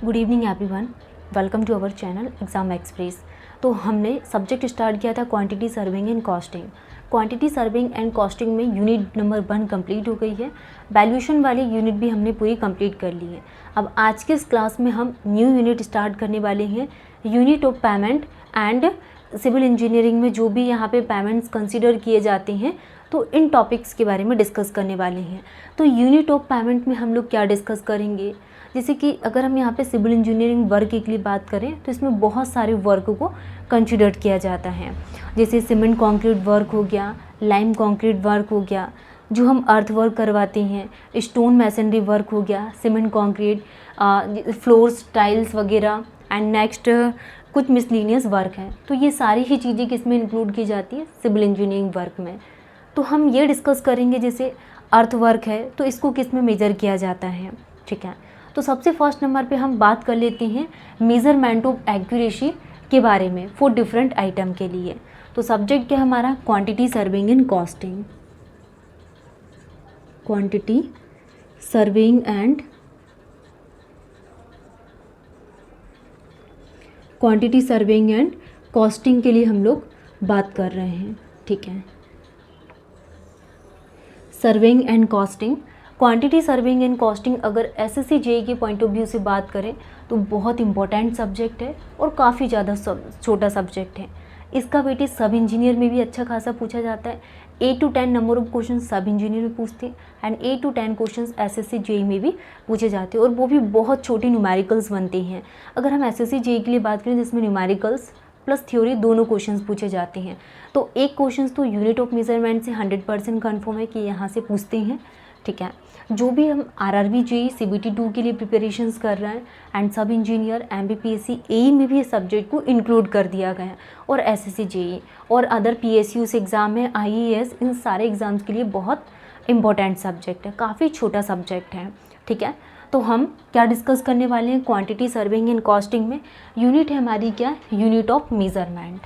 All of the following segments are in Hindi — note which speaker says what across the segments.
Speaker 1: Good evening everyone, welcome to our channel exam express. तो हमने सब्जेक्ट स्टार्ट किया था quantity serving and costing. Quantity serving and costing में यूनिट नंबर 1 कंप्लीट हो गई है। वैल्यूएशन वाली यूनिट भी हमने पूरी कंप्लीट कर ली है। अब आज के इस क्लास में हम न्यू यूनिट स्टार्ट करने वाले हैं, unit of payment and civil engineering में जो भी यहाँ पे पेमेंट्स कंसिडर किए जाते हैं, तो इन टॉपिक्स के बारे में डिस्कस करने वाले हैं। तो यूनिट ऑफ पेमेंट में हम लोग क्या डिस्कस करेंगे, जैसे कि अगर हम यहाँ पे सिविल इंजीनियरिंग वर्क के लिए बात करें तो इसमें बहुत सारे वर्क को कंसिडर किया जाता है। जैसे सीमेंट कंक्रीट वर्क हो गया, लाइम कंक्रीट वर्क हो गया, जो हम अर्थ वर्क करवाते हैं, स्टोन मैसनरी वर्क हो गया, सीमेंट कंक्रीट, फ्लोर्स टाइल्स वगैरह, एंड नेक्स्ट कुछ मिसलिनियस वर्क हैं। तो ये सारी ही चीज़ें किसमें इंक्लूड की जाती है, सिविल इंजीनियरिंग वर्क में। तो हम ये डिस्कस करेंगे, जैसे अर्थ वर्क है तो इसको किस में मेजर किया जाता है, ठीक है। तो सबसे फर्स्ट नंबर पे हम बात कर लेते हैं मेज़रमेंट ऑफ एक्यूरेसी के बारे में फॉर डिफरेंट आइटम के लिए। तो सब्जेक्ट क्या हमारा, quantity serving and costing. Quantity serving and costing के लिए हम लोग बात कर रहे हैं, ठीक है। Serving and costing, quantity serving and costing अगर एसएससी जेईई के पॉइंट ऑफ व्यू से बात करें तो बहुत इंपॉर्टेंट सब्जेक्ट है और काफ़ी ज़्यादा छोटा सब्जेक्ट है। इसका वेटेज सब इंजीनियर में भी अच्छा खासा पूछा जाता है। 8 to 10 नंबर ऑफ क्वेश्चन सब इंजीनियर में पूछते हैं and 8 to 10 question SSC JEE में भी पूछे जाते हैं, और वो भी बहुत छोटे न्यूमेरिकल्स बनते हैं। अगर हम एसएससी जेईई के लिए बात करें जिसमें न्यूमेरिकल्स प्लस थ्योरी दोनों क्वेश्चंस पूछे जाते हैं, तो एक क्वेश्चन तो यूनिट ऑफ मेजरमेंट से 100% कन्फर्म है कि यहाँ से पूछते हैं, ठीक है। जो भी हम आरआरबी जेईई सीबीटी 2 के लिए प्रिपरेशंस कर रहे हैं एंड सब इंजीनियर एमबीपीएससी एई में भी इस सब्जेक्ट को इंक्लूड कर दिया गया है, और एसएससी जेईई और अदर पीएसयूस एग्ज़ाम है, आईएएस, इन सारे एग्ज़ाम्स के लिए बहुत इंपॉर्टेंट सब्जेक्ट है, काफ़ी छोटा सब्जेक्ट है, ठीक है। तो हम क्या डिस्कस करने वाले हैं, क्वांटिटी सर्विंग एंड कॉस्टिंग में यूनिट है हमारी क्या, यूनिट ऑफ मेजरमेंट।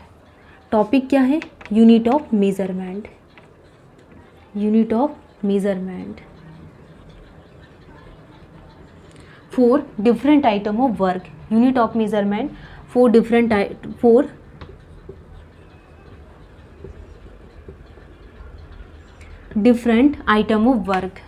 Speaker 1: टॉपिक क्या है, unit of measurement. Unit of measurement for different item of work, unit of measurement for different item of work।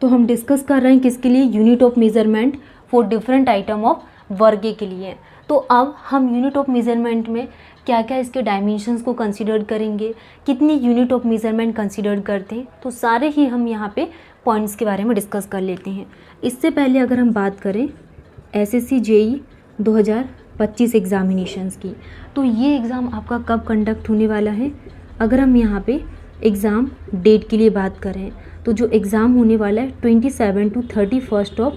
Speaker 1: तो हम डिस्कस कर रहे हैं किसके लिए, unit of measurement for different item of work के लिए। तो अब हम यूनिट ऑफ मेजरमेंट में क्या क्या इसके डायमेंशंस को कंसीडर करेंगे, कितनी यूनिट ऑफ मेजरमेंट कंसीडर करते हैं, तो सारे ही हम यहाँ पे पॉइंट्स के बारे में डिस्कस कर लेते हैं। इससे पहले अगर हम बात करें एसएससी जेईई 2025 एग्जामिनेशंस की, तो ये एग्ज़ाम आपका कब कंडक्ट होने वाला है। अगर हम यहाँ पे एग्ज़ाम डेट के लिए बात करें तो जो एग्ज़ाम होने वाला है 27 to 31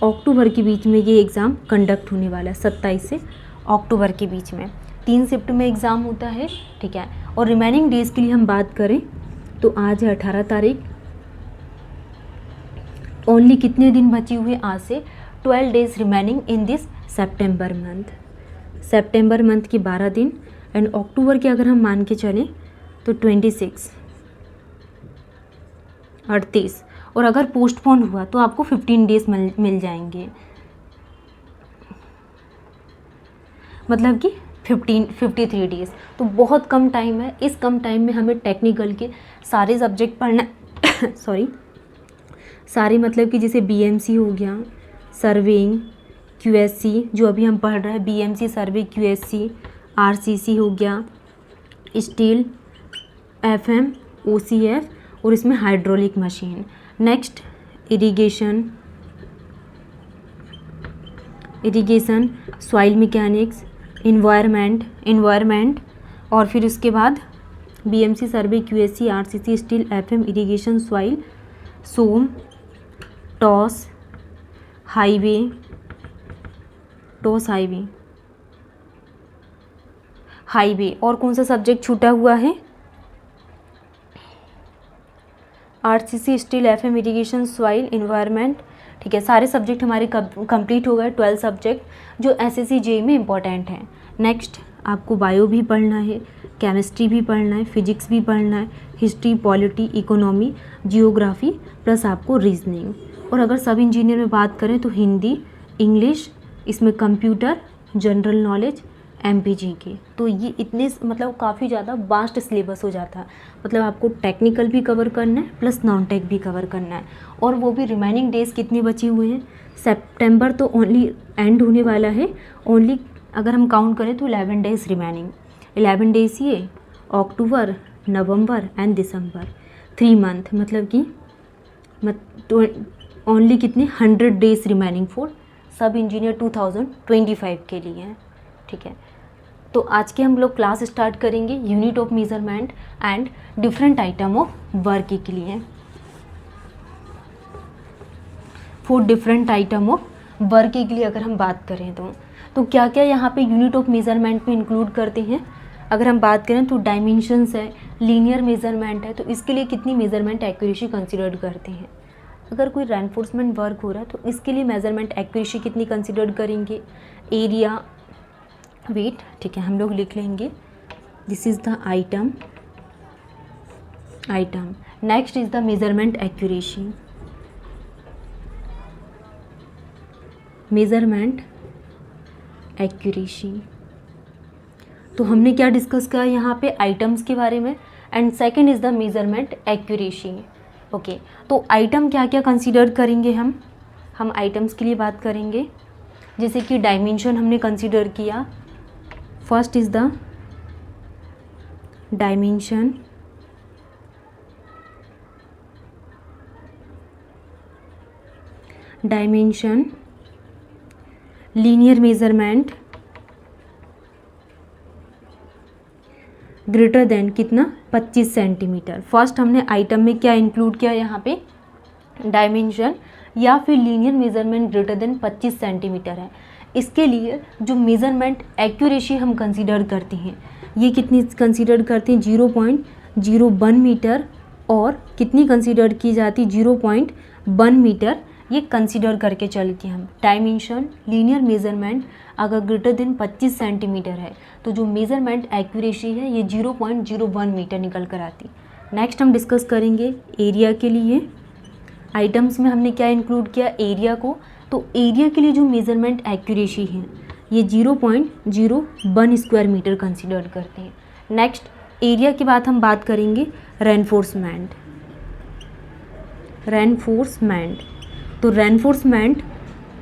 Speaker 1: अक्टूबर के बीच में ये एग्ज़ाम कंडक्ट होने वाला है, 27 से अक्टूबर के बीच में। 3 शिफ्ट में एग्ज़ाम होता है, ठीक है। और रिमेनिंग डेज़ के लिए हम बात करें तो आज है 18 तारीख, ओनली कितने दिन बचे हुए, आज से 12 days remaining in this September month. September month की 12 दिन एंड अक्टूबर के अगर हम मान के चलें तो 26, 38, और अगर पोस्टपोन हुआ तो आपको 15 डेज मिल जाएंगे, मतलब कि 53 डेज़। तो बहुत कम टाइम है। इस कम टाइम में हमें टेक्निकल के सारे सब्जेक्ट पढ़ना सॉरी सारे, मतलब कि जैसे बीएमसी हो गया, सर्वेइंग, क्यूएससी जो अभी हम पढ़ रहे हैं, बीएमसी सर्वे क्यूएससी, आरसीसी हो गया, स्टील, एफएम, ओसीएफ, और इसमें hydraulic machine. Next irrigation, soil mechanics, environment, और फिर उसके बाद BMC survey QSC, RCC, steel, FM, irrigation, soil, SOM, TOS highway, और कौन सा सब्जेक्ट छूटा हुआ है, RCC, steel, FM, irrigation, soil, environment, ठीक है। सारे सब्जेक्ट हमारे कंप्लीट हो गए, 12 सब्जेक्ट जो एसएससी जेईई में इंपॉर्टेंट हैं। नेक्स्ट आपको बायो भी पढ़ना है, केमिस्ट्री भी पढ़ना है, फिजिक्स भी पढ़ना है, history, polity, economy, geography plus आपको रीजनिंग। और अगर सब इंजीनियर में बात करें तो हिंदी, इंग्लिश, इसमें कंप्यूटर, जनरल नॉलेज, MPG के। तो ये इतने मतलब काफ़ी ज़्यादा वास्ट सिलेबस हो जाता है। मतलब आपको टेक्निकल भी कवर करना है प्लस नॉन टेक भी कवर करना है। और वो भी रिमेनिंग डेज़ कितने बचे हुए हैं, सितंबर तो ओनली एंड होने वाला है, ओनली अगर हम काउंट करें तो 11 डेज़ रिमेनिंग। 11 डेज़ ये अक्टूबर, नवंबर एंड दिसंबर, 3 मंथ, मतलब कि ओनली कितने 100 डेज़ रिमेनिंग फॉर सब इंजीनियर 2025 के लिए हैं। ठीक है, तो आज के हम लोग क्लास स्टार्ट करेंगे unit of measurement and different item of work के लिए। For different item of work के लिए अगर हम बात करें तो क्या क्या यहाँ पे यूनिट ऑफ मेजरमेंट में इंक्लूड करते हैं। अगर हम बात करें तो डायमेंशंस है, लीनियर मेजरमेंट है, तो इसके लिए कितनी मेजरमेंट एक्यूरेसी कंसिडर करते हैं। अगर कोई रेनफोर्समेंट वर्क हो रहा है तो इसके लिए मेजरमेंट एक्यूरेसी कितनी कंसिडर करेंगे। एरिया, वेट, ठीक है, हम लोग लिख लेंगे this is the item. Next is the measurement accuracy. Measurement accuracy, तो हमने क्या डिस्कस किया यहाँ पे आइटम्स के बारे में। And second is the measurement accuracy. Okay, तो आइटम क्या क्या कंसीडर करेंगे हम आइटम्स के लिए बात करेंगे। जैसे कि डायमेंशन हमने कंसीडर किया, first is the dimension, linear measurement greater then कितना 25 सेंटीमीटर। फर्स्ट हमने आइटम में क्या इंक्लूड किया यहाँ पे, डायमेंशन या फिर linear measurement greater than 25 centimetre है। इसके लिए जो मेजरमेंट एक्यूरेसी हम कंसीडर करते हैं, ये कितनी कंसीडर करते हैं 0.01 मीटर, और कितनी कंसीडर की जाती 0.1 मीटर, ये कंसीडर करके चलते हम। डायमेंशन लीनियर मेजरमेंट अगर ग्रेटर देन 25 सेंटीमीटर है तो जो मेजरमेंट एक्यूरेसी है ये 0.01 मीटर निकल कर आती। नेक्स्ट हम डिस्कस करेंगे एरिया के लिए। आइटम्स में हमने क्या इंक्लूड किया, एरिया को। तो एरिया के लिए जो मेजरमेंट एक्यूरेसी है ये 0.01 स्क्वायर मीटर कंसीडर करते हैं। नेक्स्ट एरिया के बाद हम बात करेंगे रेनफोर्समेंट। तो रेनफोर्समेंट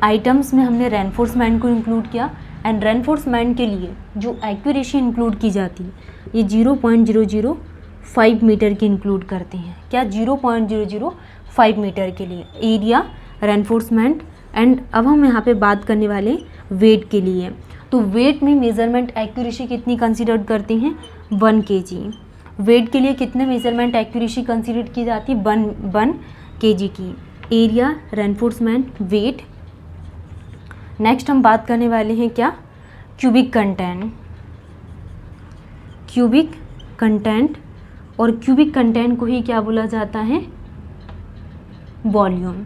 Speaker 1: आइटम्स में हमने रेनफोर्समेंट को इंक्लूड किया। एंड रेनफोर्समेंट के लिए जो एक्यूरेसी इंक्लूड की जाती है ये 0.005 मीटर की इंक्लूड करते हैं। क्या 0.005 मीटर के लिए एरिया, रेनफोर्समेंट। एंड अब हम यहाँ पे बात करने वाले वेट के लिए। तो वेट में मेजरमेंट एक्यूरेसी कितनी कंसीडर करते हैं 1 kg। वेट के लिए कितने मेजरमेंट एक्यूरेसी कंसीडर की जाती है 1 kg की। Area, reinforcement, wait. नेक्स्ट हम बात करने वाले हैं क्या, क्यूबिक कंटेंट। और क्यूबिक कंटेंट को ही क्या बोला जाता है, वॉल्यूम।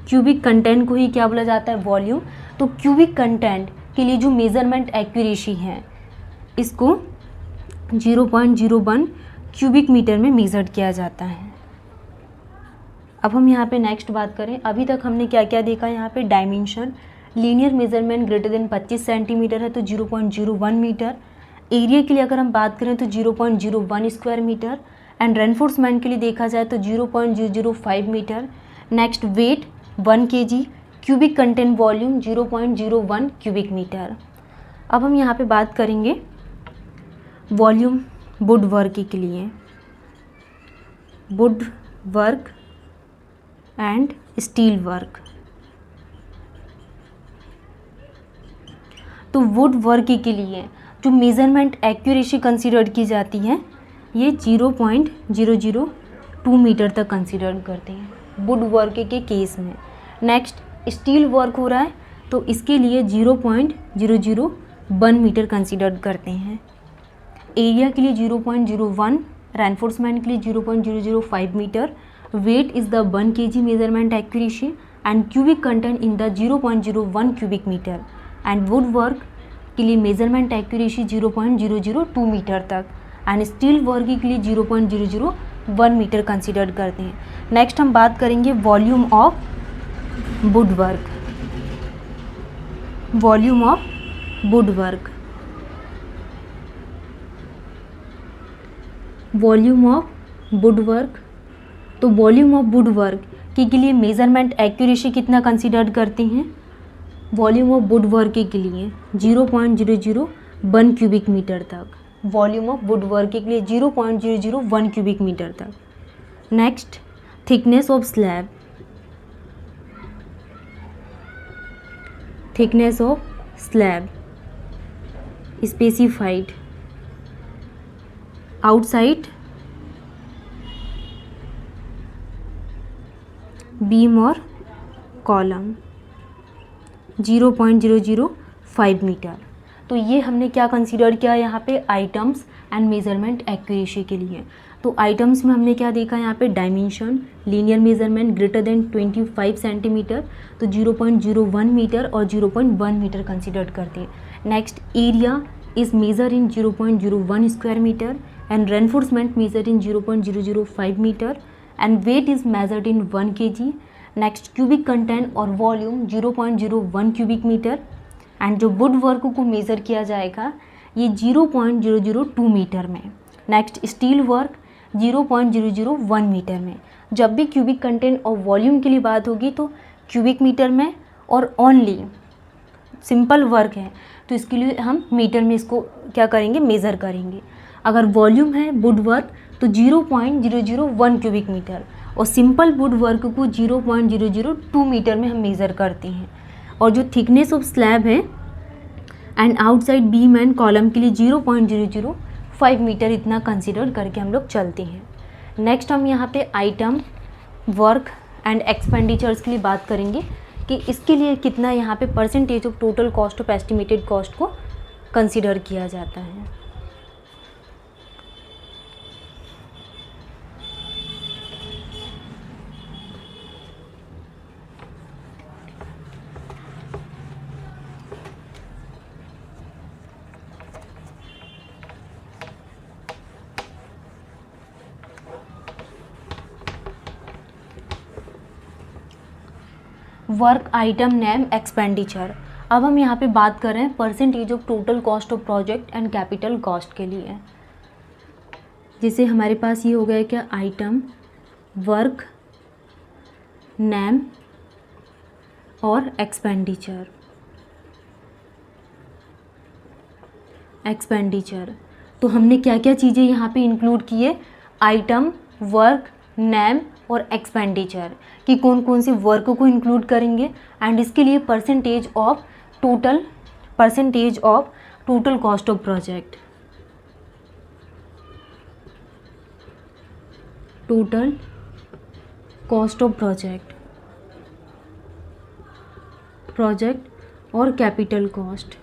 Speaker 1: क्यूबिक कंटेंट को ही क्या बोला जाता है, वॉल्यूम। तो क्यूबिक कंटेंट के लिए जो मेजरमेंट एक्यूरेसी है इसको 0.01 क्यूबिक मीटर में मेजर किया जाता है। अब हम यहाँ पे नेक्स्ट बात करें, अभी तक हमने क्या क्या देखा यहाँ पे, dimension, linear measurement greater than 25 centimetre है तो 0.01 मीटर। एरिया के लिए अगर हम बात करें तो 0.01 स्क्वायर मीटर। एंड रेनफोर्समेंट के लिए देखा जाए तो 0.005 metre. Next weight 1 kg, cubic content volume 0.01 cubic metre. अब हम यहाँ पे बात करेंगे वॉल्यूम वुड वर्क के लिए, would work and steel work. तो वुड वर्क के लिए जो मेजरमेंट एक्यूरेसी कंसीडर की जाती है ये 0.002 मीटर तक कंसीडर करते हैं वुड वर्क के केस में। नेक्स्ट स्टील वर्क हो रहा है तो इसके लिए 0.001 मीटर कंसीडर करते हैं। एरिया के लिए 0.01, रेनफोर्समेंट के लिए 0.005 metre. Weight is the 1 kg measurement accuracy and cubic content in the 0.01 cubic metre. And wood work के लिए मेजरमेंट एक्यूरेसी 0.002 मीटर तक, एंड स्टील वर्क के लिए 0.001 मीटर कंसिडर करते हैं। नेक्स्ट हम बात करेंगे volume of would work. Volume of would work, volume of would work. तो वॉल्यूम ऑफ वुड वर्क के लिए मेजरमेंट एक्यूरेसी कितना कंसिडर करते हैं? वॉल्यूम ऑफ वुड वर्क के लिए 0.001 क्यूबिक मीटर तक, वॉल्यूम ऑफ वुड वर्क के लिए 0.001 क्यूबिक मीटर तक। Next, thickness of slab, thickness of slab specified outside beam और कॉलम 0.005 मीटर। तो ये हमने क्या कंसीडर किया यहाँ पे? आइटम्स एंड मेजरमेंट एक्यूरेसी के लिए। तो आइटम्स में हमने क्या देखा यहाँ पे? Dimension, linear measurement greater than 25 centimetre, तो 0.01 मीटर और 0.1 मीटर कंसीडर करते हैं। Next, area is measure in 0.01 square metre and reinforcement measure in 0.005 metre and weight is measured in 1 kg। Next, cubic content और वॉल्यूम 0.01 क्यूबिक मीटर, एंड जो वुड वर्क को मेज़र किया जाएगा ये 0.002 मीटर में। नेक्स्ट, स्टील वर्क 0.001 मीटर में। जब भी क्यूबिक कंटेंट और वॉल्यूम के लिए बात होगी तो क्यूबिक मीटर में, और ओनली सिंपल वर्क है तो इसके लिए हम मीटर में इसको क्या करेंगे? मेज़र करेंगे। अगर वॉल्यूम है वुड वर्क तो 0.001 क्यूबिक मीटर, और सिंपल वुड वर्क को 0.002 मीटर में हम मेज़र करते हैं। और जो थिकनेस ऑफ स्लैब है and outside beam and column के लिए 0.005 मीटर इतना कंसिडर करके हम लोग चलते हैं। नेक्स्ट, हम यहाँ पे आइटम, वर्क एंड एक्सपेंडिचर्स के लिए बात करेंगे कि इसके लिए कितना यहाँ पे percentage of total cost of estimated cost को कंसिडर किया जाता है। Work item name expenditure. अब हम यहाँ पे बात कर रहे हैं percentage of total cost of project and capital cost के लिए। जैसे हमारे पास ये हो गया क्या? आइटम, वर्क, नेम और एक्सपेंडिचर। एक्सपेंडिचर तो हमने क्या क्या चीज़ें यहाँ पे इंक्लूड किए? आइटम, वर्क, नेम और एक्सपेंडिचर कि कौन कौन से वर्क को इंक्लूड करेंगे, एंड इसके लिए percentage of total cost of project, total cost of project और कैपिटल कॉस्ट।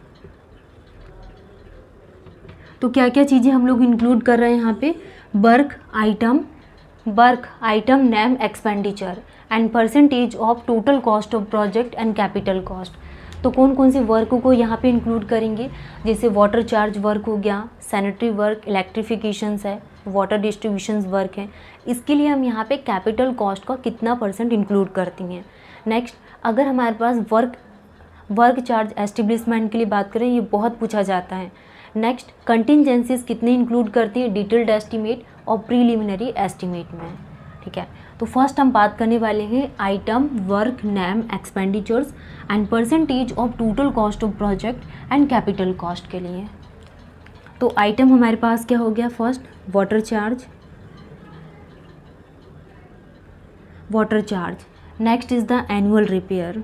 Speaker 1: तो क्या क्या चीज़ें हम लोग इंक्लूड कर रहे हैं यहाँ पे? Work item name expenditure and percentage of total cost of project and capital cost. तो कौन कौन से वर्क को यहाँ पे इंक्लूड करेंगे? जैसे वाटर चार्ज वर्क हो गया, सैनिटरी वर्क, इलेक्ट्रिफिकेशंस है, वाटर डिस्ट्रीब्यूशंस वर्क है। इसके लिए हम यहाँ पे कैपिटल कॉस्ट का कितना % इंक्लूड करती हैं। नेक्स्ट, अगर हमारे पास वर्क चार्ज एस्टेब्लिशमेंट के लिए बात करें, ये बहुत पूछा जाता है। नेक्स्ट, कंटिजेंसीज कितने इंक्लूड करती है? डिटेल्ड एस्टीमेट और प्रीलिमिनरी एस्टीमेट में। ठीक है, तो फर्स्ट हम बात करने वाले हैं item, work, name, expenditures and percentage of total cost of project and capital cost के लिए। तो आइटम हमारे पास क्या हो गया? First, water charge. Next is the annual repair.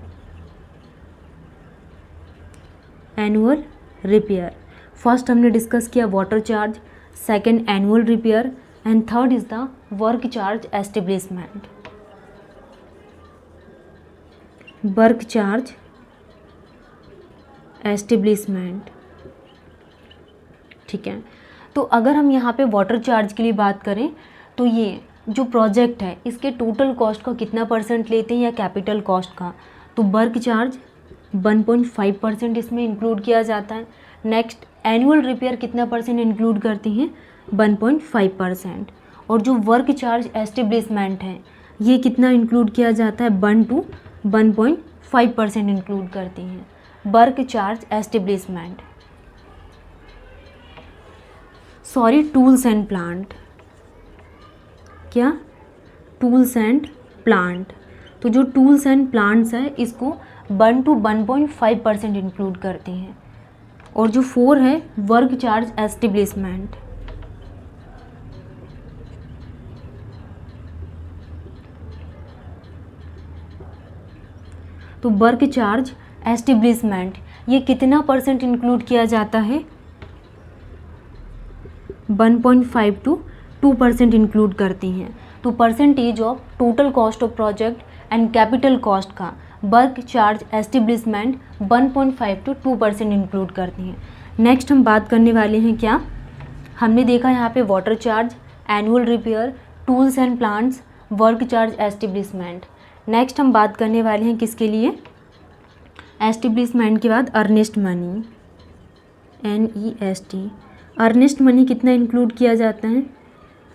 Speaker 1: First हमने डिस्कस किया water charge, second annual repair and third is the work charge establishment. Work charge establishment. ठीक है, तो अगर हम यहाँ पे वाटर चार्ज के लिए बात करें तो ये जो प्रोजेक्ट है इसके टोटल कॉस्ट का कितना % लेते हैं या कैपिटल कॉस्ट का? तो वर्क चार्ज 1.5% इसमें इंक्लूड किया जाता है। नेक्स्ट एनुअल रिपेयर कितना परसेंट इंक्लूड करती हैं, 1.5%। और जो वर्क चार्ज एस्टेब्लिशमेंट है ये कितना इंक्लूड किया जाता है, 1 to 1.5% इंक्लूड करती हैं work charge establishment. Sorry, tools and plant, क्या, टूल्स एंड प्लांट। तो जो टूल्स एंड प्लांट्स है इसको 1 to 1.5% इंक्लूड करती हैं। और जो 4 है वर्क चार्ज एस्टेब्लिशमेंट, तो वर्क चार्ज एस्टेब्लिशमेंट ये कितना परसेंट इंक्लूड किया जाता है, 1.5 to 2% इंक्लूड करती हैं। तो percentage of total cost of project and capital cost का work charge establishment 1.5 to 2% include करती हैं। नेक्स्ट हम बात करने वाले हैं क्या, हमने देखा यहाँ पे water charge, annual repair, tools and plants, work charge establishment. Next हम बात करने वाले हैं किसके लिए, एस्टेब्लिशमेंट के बाद earnest money, NEST। Earnest money कितना इंक्लूड किया जाता है,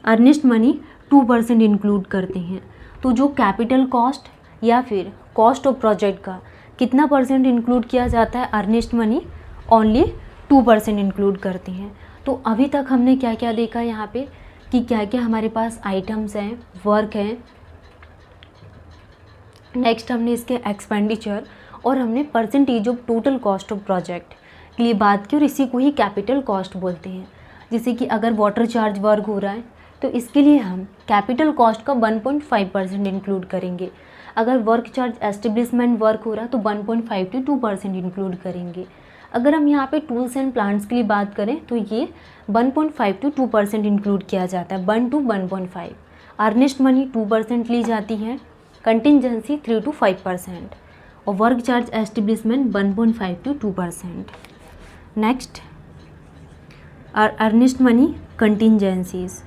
Speaker 1: अर्नेस्ट मनी 2% इंक्लूड करते हैं। तो जो कैपिटल कॉस्ट या फिर कॉस्ट ऑफ प्रोजेक्ट का कितना परसेंट इंक्लूड किया जाता है, अर्नेस्ट मनी ओनली 2% इंक्लूड करती हैं। तो अभी तक हमने क्या क्या देखा यहाँ पे कि क्या क्या हमारे पास आइटम्स हैं, वर्क हैं, नेक्स्ट हमने इसके एक्सपेंडिचर और हमने percentage of total cost of project के लिए बात की और इसी को ही कैपिटल कॉस्ट बोलते हैं। जैसे कि अगर वाटर चार्ज वर्क हो रहा है तो इसके लिए हम कैपिटल कॉस्ट का 1.5% इंक्लूड करेंगे। अगर वर्क चार्ज एस्टेब्लिशमेंट वर्क हो रहा है तो 1.5 to 2% इंक्लूड करेंगे। अगर हम यहाँ पे टूल्स एंड प्लांट्स के लिए बात करें तो ये 1.5 to 2% इंक्लूड किया जाता है, 1 to 1.5। अर्नेस्ट मनी 2% ली जाती है, कंटिंजेंसी 3 to 5% और work charge establishment 1.5 to 2%। Next earnest money contingencies,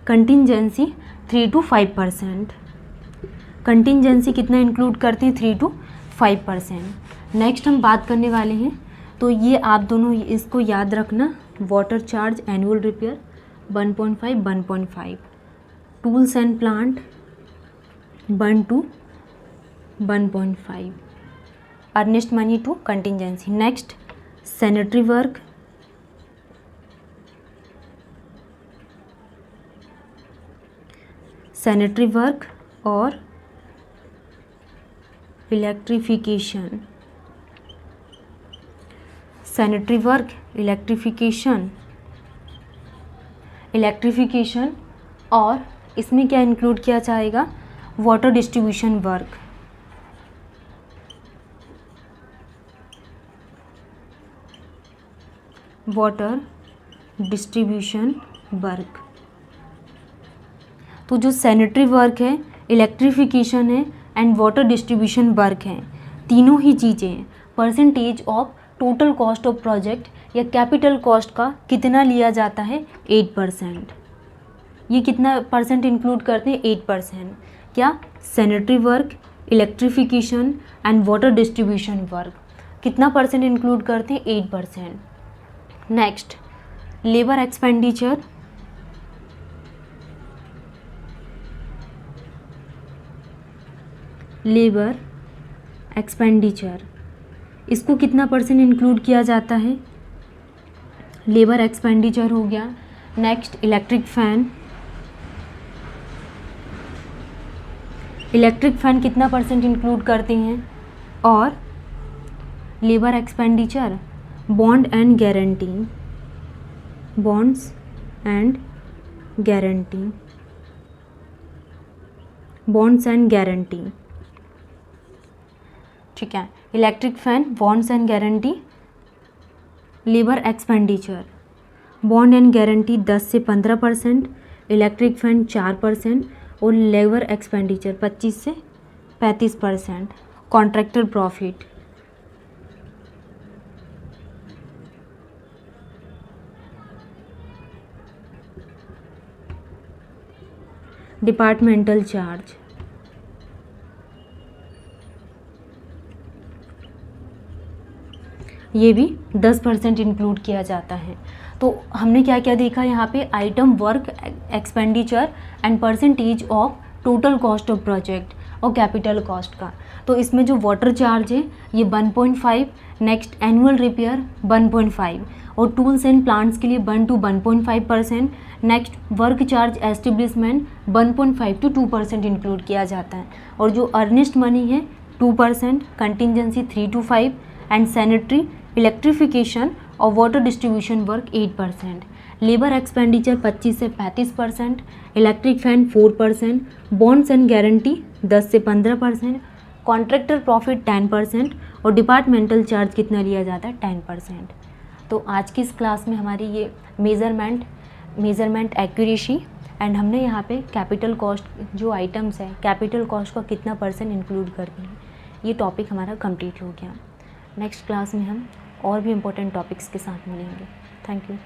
Speaker 1: contingency 3 to 5%, contingency कितना इंक्लूड करते हैं, 3 to 5%। नेक्स्ट हम बात करने वाले हैं तो ये आप दोनों इसको याद रखना, water charge annual repair 1.5 1.5, tools and plant 1 to 1.5, earnest money two contingency. Next sanitary work, sanitary work और electrification, sanitary work, electrification, electrification और इसमें क्या इंक्लूड किया जाएगा, water distribution work, water distribution work. तो जो सैनिटरी वर्क है, इलेक्ट्रिफिकेशन है एंड वाटर डिस्ट्रीब्यूशन वर्क हैं, तीनों ही चीज़ें percentage of total cost of project या कैपिटल कॉस्ट का कितना लिया जाता है, 8%। ये कितना परसेंट इंक्लूड करते हैं, 8%। क्या, sanitary work, electrification and water distribution work कितना परसेंट इंक्लूड करते हैं, 8%। Next labour expenditure, labour expenditure इसको कितना परसेंट इंक्लूड किया जाता है, लेबर एक्सपेंडिचर हो गया। Next electric fan, electric fan कितना परसेंट इंक्लूड करते हैं, और labour expenditure bond and guarantee, bonds and guarantee, bonds and guarantee, ठीक है। Electric fan, bonds and guarantee, labour expenditure, bond and guarantee 10 से 15%, इलेक्ट्रिक फ़ैन 4% और लेबर एक्सपेंडिचर 25 से 35%। कॉन्ट्रैक्टर प्रॉफिट, डिपार्टमेंटल चार्ज, ये भी 10% इंक्लूड किया जाता है। तो हमने क्या क्या देखा यहाँ पे, item, work, expenditure and percentage of total cost of project और कैपिटल कॉस्ट का। तो इसमें जो वाटर चार्ज है ये 1.5, नेक्स्ट एनुअल रिपेयर 1.5 और टूल्स एंड प्लांट्स के लिए 1 to 1.5%, next work charge establishment 1.5 to 2% include किया जाता है। और जो अर्नेस्ट मनी है 2%, contingency 3 to 5 and sanitary, electrification और water distribution work 8%, labour expenditure 25 से 35%, electric fan 4%, bonds and guarantee 10 से 15%, कॉन्ट्रैक्टर प्रॉफिट 10% और डिपार्टमेंटल चार्ज कितना लिया जाता है 10%। तो आज की इस क्लास में हमारी ये मेज़रमेंट एक्यूरेसी एंड हमने यहाँ पे कैपिटल कॉस्ट जो आइटम्स है, कैपिटल कॉस्ट का कितना % इंक्लूड करते हैं, ये टॉपिक हमारा कंप्लीट हो गया। नेक्स्ट क्लास में हम और भी इम्पोर्टेंट टॉपिक्स के साथ मिलेंगे। Thank you.